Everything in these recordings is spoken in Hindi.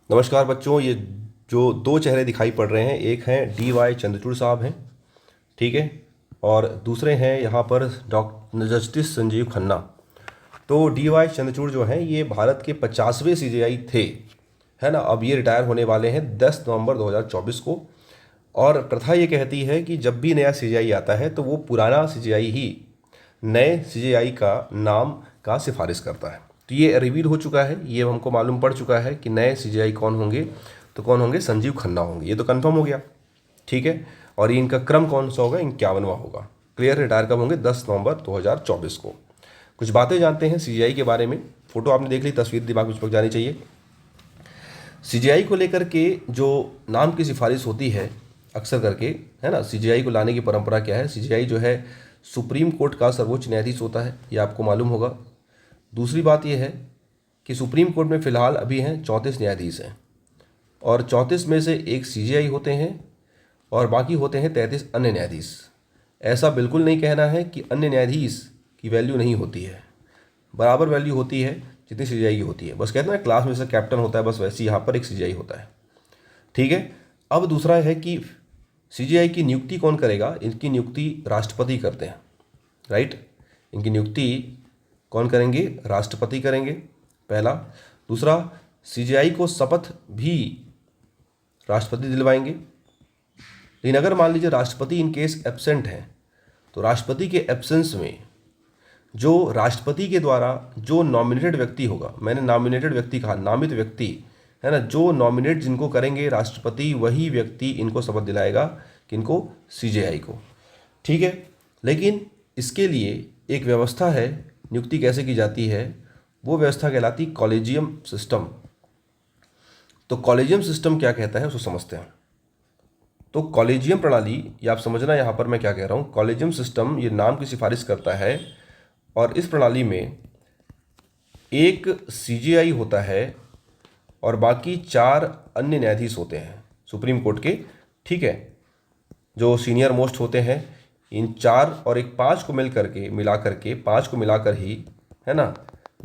नमस्कार बच्चों। ये जो दो चेहरे दिखाई पड़ रहे हैं, एक हैं DY चंद्रचूड़ साहब हैं, ठीक है, और दूसरे हैं यहाँ पर डॉक्टर जस्टिस संजीव खन्ना। तो DY चंद्रचूड़ जो हैं ये भारत के 50वें CJI थे, है ना। अब ये रिटायर होने वाले हैं 10 नवंबर 2024 को। और प्रथा ये कहती है कि जब भी नया CJI आता है तो वो पुराना CJI ही नए CJI का नाम का सिफारिश करता है। तो ये रिवील हो चुका है, ये हमको मालूम पड़ चुका है कि नए CJI कौन होंगे। तो कौन होंगे? संजीव खन्ना होंगे, ये तो कंफर्म हो गया, ठीक है। और ये इनका क्रम कौन सा होगा? 51वां होगा। क्लियर? रिटायर कब होंगे? 10 नवंबर 2024 को। कुछ बातें जानते हैं CJI के बारे में। फोटो आपने देख ली, तस्वीर दिमाग में चिपक जानी चाहिए। CJI को लेकर के जो नाम की सिफारिश होती है अक्सर करके, है ना, CJI को लाने की परंपरा क्या है? CJI जो है सुप्रीम कोर्ट का सर्वोच्च न्यायाधीश होता है, ये आपको मालूम होगा। दूसरी बात यह है कि सुप्रीम कोर्ट में फ़िलहाल अभी हैं 34 न्यायाधीश हैं, और 34 में से एक CJI होते हैं और बाकी होते हैं 33 अन्य न्यायाधीश। ऐसा बिल्कुल नहीं कहना है कि अन्य न्यायाधीश की वैल्यू नहीं होती है, बराबर वैल्यू होती है जितनी CJI की होती है। बस कहते हैं ना, क्लास में से कैप्टन होता है, बस वैसे यहाँ पर एक CJI होता है, ठीक है। अब दूसरा है कि CJI की नियुक्ति कौन करेगा? इनकी नियुक्ति राष्ट्रपति करते हैं, राइट। इनकी नियुक्ति कौन करेंगे? राष्ट्रपति करेंगे, पहला। दूसरा, CJI को शपथ भी राष्ट्रपति दिलवाएंगे। लेकिन अगर मान लीजिए राष्ट्रपति इन केस एब्सेंट हैं, तो राष्ट्रपति के एब्सेंस में जो राष्ट्रपति के द्वारा जो नॉमिनेटेड व्यक्ति होगा, मैंने नॉमिनेटेड व्यक्ति कहा, नामित व्यक्ति, है ना, जो नॉमिनेट जिनको करेंगे राष्ट्रपति, वही व्यक्ति इनको शपथ दिलाएगा, किनको? CJI को, ठीक है। लेकिन इसके लिए एक व्यवस्था है, नियुक्ति कैसे की जाती है, वो व्यवस्था कहलाती कॉलेजियम सिस्टम। तो कॉलेजियम सिस्टम क्या कहता है उसको समझते हैं। तो कॉलेजियम प्रणाली, ये आप समझना यहाँ पर मैं क्या कह रहा हूँ। कॉलेजियम सिस्टम ये नाम की सिफारिश करता है, और इस प्रणाली में एक CJI होता है और बाकी 4 अन्य न्यायाधीश होते हैं सुप्रीम कोर्ट के, ठीक है, जो सीनियर मोस्ट होते हैं। इन 4 और एक 5 को मिलाकर के 5 को मिलाकर ही, है ना,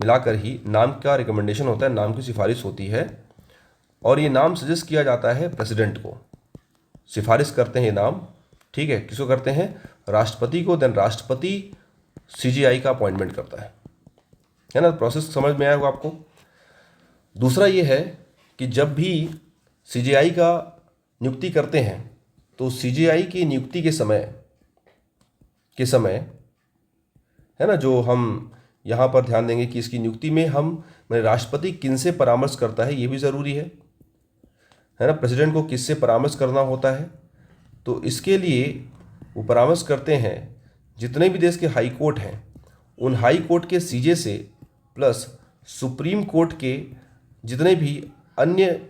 मिलाकर ही नाम का रिकमेंडेशन होता है, नाम की सिफारिश होती है। और ये नाम सजेस्ट किया जाता है प्रेसिडेंट को, सिफारिश करते हैं ये नाम, ठीक है। किसको करते हैं? राष्ट्रपति को। देन राष्ट्रपति CJI का अपॉइंटमेंट करता है ना। प्रोसेस समझ में आया होगा आपको। दूसरा ये है कि जब भी CJI का नियुक्ति करते हैं, तो CJI की नियुक्ति के समय है ना, जो हम यहाँ पर ध्यान देंगे कि इसकी नियुक्ति में राष्ट्रपति किन से परामर्श करता है, ये भी ज़रूरी है ना। प्रेसिडेंट को किससे परामर्श करना होता है? तो इसके लिए वो परामर्श करते हैं जितने भी देश के हाई कोर्ट हैं, उन हाई कोर्ट के CJ से, प्लस सुप्रीम कोर्ट के जितने भी अन्य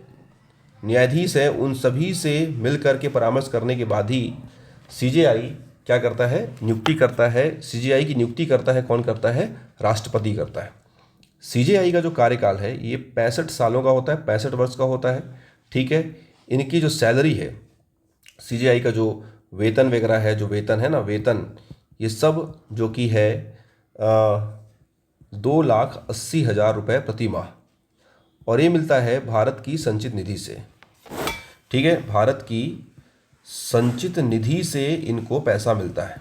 न्यायाधीश हैं, उन सभी से मिलकर के परामर्श करने के बाद ही CJI क्या करता है? नियुक्ति करता है। CJI की नियुक्ति करता है कौन करता है? राष्ट्रपति करता है। CJI का जो कार्यकाल है ये 65 सालों का होता है, 65 वर्ष का होता है, ठीक है। इनकी जो सैलरी है, CJI का जो वेतन वगैरह है, जो वेतन है ना, वेतन, ये सब जो कि है 2,80,000 रुपये प्रति माह, और ये मिलता है भारत की संचित निधि से, ठीक है। भारत की संचित निधि से इनको पैसा मिलता है,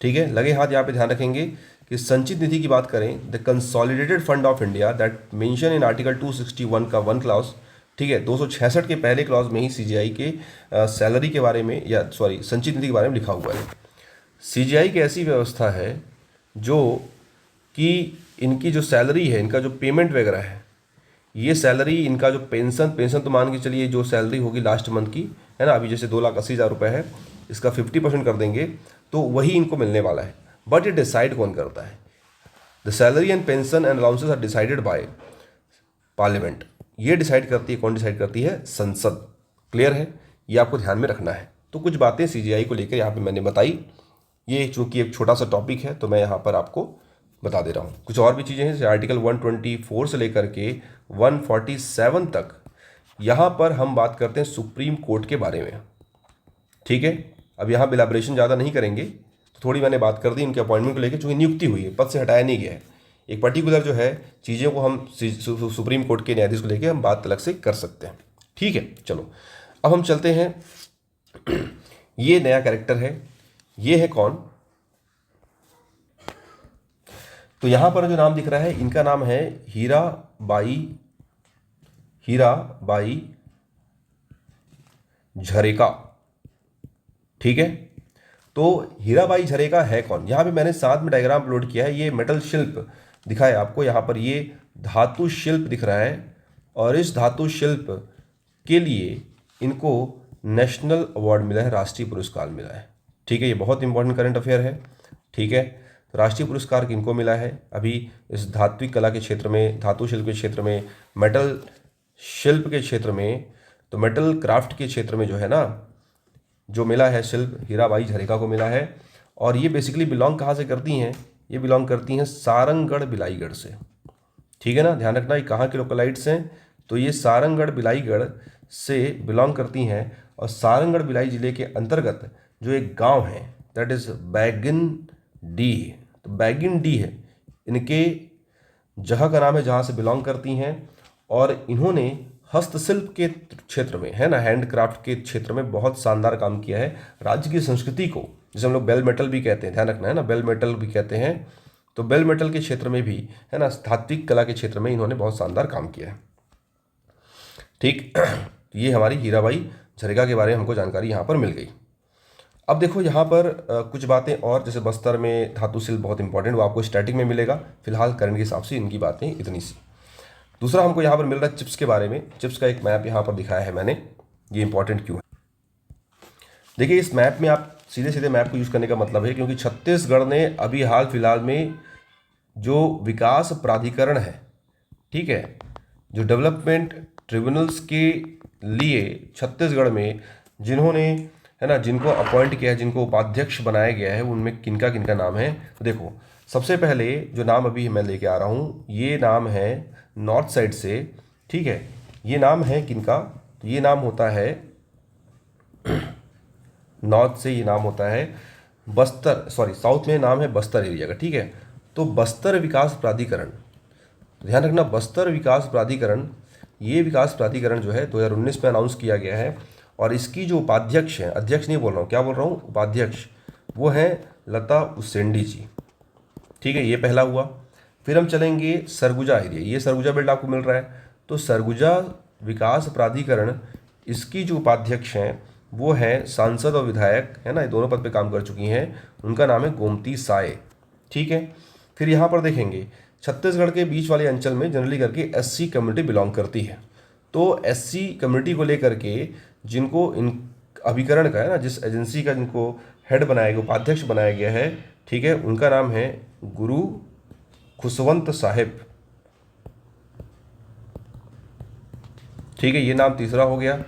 ठीक है। लगे हाथ यहाँ पे ध्यान रखेंगे कि संचित निधि की बात करें, the consolidated fund of India that mention in article 261 का 1 क्लॉज, ठीक है, 266 के पहले क्लॉज में ही CJI के सैलरी के बारे में, या सॉरी, संचित निधि के बारे में लिखा हुआ है। CJI की ऐसी व्यवस्था है जो कि इनकी जो सैलरी है, इनका जो पेमेंट वगैरह है, ये सैलरी, इनका जो पेंशन तो मान के चलिए जो सैलरी होगी लास्ट मंथ की, है ना, अभी जैसे 2,80,000 रुपये है, इसका 50% कर देंगे तो वही इनको मिलने वाला है। बट ये डिसाइड कौन करता है? The salary and pension and allowances are decided by parliament. ये डिसाइड करती है, कौन डिसाइड करती है? संसद। क्लियर है? ये आपको ध्यान में रखना है। तो कुछ बातें CJI को लेकर यहाँ पे मैंने बताई। ये चूंकि एक छोटा सा टॉपिक है तो मैं यहाँ पर आपको बता दे रहा हूँ। कुछ और भी चीज़ें हैं, जैसे आर्टिकल 124 से लेकर के 147 तक, यहाँ पर हम बात करते हैं सुप्रीम कोर्ट के बारे में, ठीक है। अब यहाँ बिलाब्रेशन ज़्यादा नहीं करेंगे, तो थोड़ी मैंने बात कर दी इनके अपॉइंटमेंट को लेकर, चूँकि नियुक्ति हुई है, पद से हटाया नहीं गया है। एक पर्टिकुलर जो है चीज़ों को हम सुप्रीम कोर्ट के न्यायाधीश को लेके हम बात अलग से कर सकते हैं। ठीक है, चलो अब हम चलते हैं। ये नया कैरेक्टर है, ये है कौन? तो यहां पर जो नाम दिख रहा है इनका नाम है हीराबाई झरेका। ठीक है, तो हीराबाई झरेका है कौन? यहां पे मैंने साथ में डायग्राम अपलोड किया है। ये मेटल शिल्प दिखा है आपको, यहां पर ये धातु शिल्प दिख रहा है और इस धातु शिल्प के लिए इनको नेशनल अवार्ड मिला है, राष्ट्रीय पुरस्कार मिला है। ठीक है, ये बहुत इंपॉर्टेंट करंट अफेयर है। ठीक है, तो राष्ट्रीय पुरस्कार किनको मिला है? अभी इस धात्विक कला के क्षेत्र में, धातु शिल्प के क्षेत्र में, मेटल शिल्प के क्षेत्र में, तो मेटल क्राफ्ट के क्षेत्र में जो है ना, जो मिला है शिल्प, हीराबाई झरेका को मिला है। और ये बेसिकली बिलोंग कहाँ से करती हैं? ये बिलोंग करती हैं सारंगगढ़ बिलाईगढ़ से। ठीक है ना, ध्यान रखना ये कहाँ के लोकलाइट्स हैं, तो ये सारंगगढ़ बिलाईगढ़ से बिलोंग करती हैं। और सारंगगढ़ बिलाई जिले के अंतर्गत जो एक गांव है दैट इज बैगिन डी, तो बैगिन डी है इनके जगह का नाम है जहाँ से बिलोंग करती हैं। और इन्होंने हस्तशिल्प के क्षेत्र में, है ना, हैंडक्राफ्ट के क्षेत्र में बहुत शानदार काम किया है। राज्य की संस्कृति को, जिसे हम लोग बेल मेटल भी कहते हैं, ध्यान रखना है ना, बेल मेटल भी कहते हैं, तो बेल मेटल के क्षेत्र में भी, है ना, धात्विक कला के क्षेत्र में इन्होंने बहुत शानदार काम किया है। ठीक, ये हमारी हीराबाई झरेका के बारे में हमको जानकारी यहाँ पर मिल गई। अब देखो यहाँ पर कुछ बातें और, जैसे बस्तर में धातु शिल्प बहुत इंपॉर्टेंट, वो आपको स्टैटिक में मिलेगा। फिलहाल करंट के हिसाब से इनकी बातें इतनी सी। दूसरा हमको यहाँ पर मिल रहा है चिप्स के बारे में। चिप्स का एक मैप यहाँ पर दिखाया है मैंने, ये इंपॉर्टेंट क्यों है? देखिए इस मैप में आप सीधे सीधे मैप को यूज़ करने का मतलब है क्योंकि छत्तीसगढ़ ने अभी हाल फिलहाल में जो विकास प्राधिकरण है, ठीक है, जो डेवलपमेंट ट्रिब्यूनल्स के लिए छत्तीसगढ़ में जिन्होंने, है ना, जिनको अपॉइंट किया है, जिनको उपाध्यक्ष बनाया गया है, उनमें किनका किनका नाम है? तो देखो सबसे पहले जो नाम अभी मैं लेके आ रहा हूँ, ये नाम है नॉर्थ साइड से। ठीक है, ये नाम है किनका? तो ये नाम होता है नॉर्थ से, ये नाम होता है बस्तर, सॉरी साउथ में नाम है बस्तर एरिया का। ठीक है, तो बस्तर विकास प्राधिकरण, ध्यान रखना, बस्तर विकास प्राधिकरण, ये विकास प्राधिकरण जो है 2019 में अनाउंस किया गया है। और इसकी जो उपाध्यक्ष हैं, अध्यक्ष नहीं बोल रहा हूँ, क्या बोल रहा हूँ, उपाध्यक्ष, वो हैं लता उसेंडी जी। ठीक है, ये पहला हुआ। फिर हम चलेंगे सरगुजा एरिया, ये सरगुजा बेल्ट आपको मिल रहा है, तो सरगुजा विकास प्राधिकरण, इसकी जो उपाध्यक्ष हैं वो हैं सांसद और विधायक, है ना, ये दोनों पद पे काम कर चुकी हैं, उनका नाम है गोमती साय। ठीक है, फिर यहाँ पर देखेंगे छत्तीसगढ़ के बीच वाले अंचल में जनरली करके एससी कम्युनिटी बिलोंग करती है। तो एससी कम्युनिटी को लेकर के जिनको इन अभिकरण का, है ना, जिस एजेंसी का जिनको हेड बनाया गया, उपाध्यक्ष बनाया गया है, ठीक है, उनका नाम है गुरु खुशवंत साहिब। ठीक है, ये नाम तीसरा हो गया।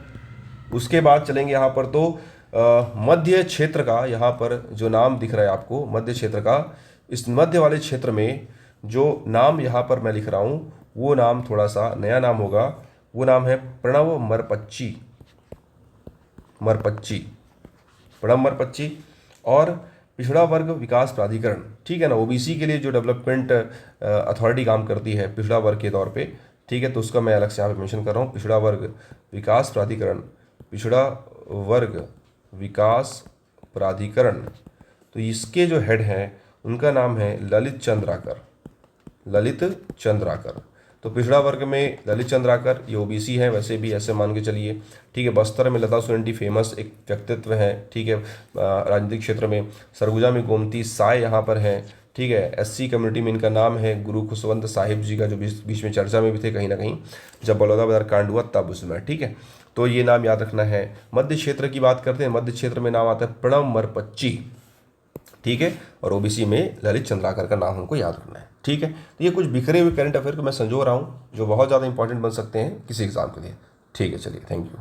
उसके बाद चलेंगे यहाँ पर, तो मध्य क्षेत्र का, यहाँ पर जो नाम दिख रहा है आपको मध्य क्षेत्र का, इस मध्य वाले क्षेत्र में जो नाम यहाँ पर मैं लिख रहा हूँ वो नाम थोड़ा सा नया नाम होगा। वो नाम है प्रणव मरपच्ची, प्रणव मरपच्ची। और पिछड़ा वर्ग विकास प्राधिकरण, ठीक है ना, ओबीसी के लिए जो डेवलपमेंट अथॉरिटी काम करती है पिछड़ा वर्ग के तौर पे, ठीक है, तो उसका मैं अलग से यहाँ पे मेंशन कर रहा हूँ, पिछड़ा वर्ग विकास प्राधिकरण, पिछड़ा वर्ग विकास प्राधिकरण। तो इसके जो हेड हैं उनका नाम है ललित चंद्राकर, ललित चंद्राकर। तो पिछड़ा वर्ग में ललित चंद्राकर, ये ओबीसी है, वैसे भी ऐसे मान के चलिए। ठीक है, बस्तर में लता उसेंडी फेमस एक व्यक्तित्व है, ठीक है, राजनीतिक क्षेत्र में। सरगुजा में गोमती साय यहाँ पर हैं। ठीक है, एससी कम्युनिटी में इनका नाम है गुरु खुशवंत साहिब जी का, जो बीच में चर्चा में भी थे कहीं ना कहीं, जब बलौदाबाजार कांड हुआ तब उसमें। ठीक है, तो ये नाम याद रखना है। मध्य क्षेत्र की बात करते हैं, मध्य क्षेत्र में नाम आता है प्रणव मरपच्ची। ठीक है, और ओबीसी में ललित चंद्राकर का नाम हमको याद रखना है। ठीक है, तो ये कुछ बिखरे हुए करंट अफेयर को मैं संजो रहा हूँ जो बहुत ज़्यादा इंपॉर्टेंट बन सकते हैं किसी एग्जाम के लिए। ठीक है, चलिए, थैंक यू।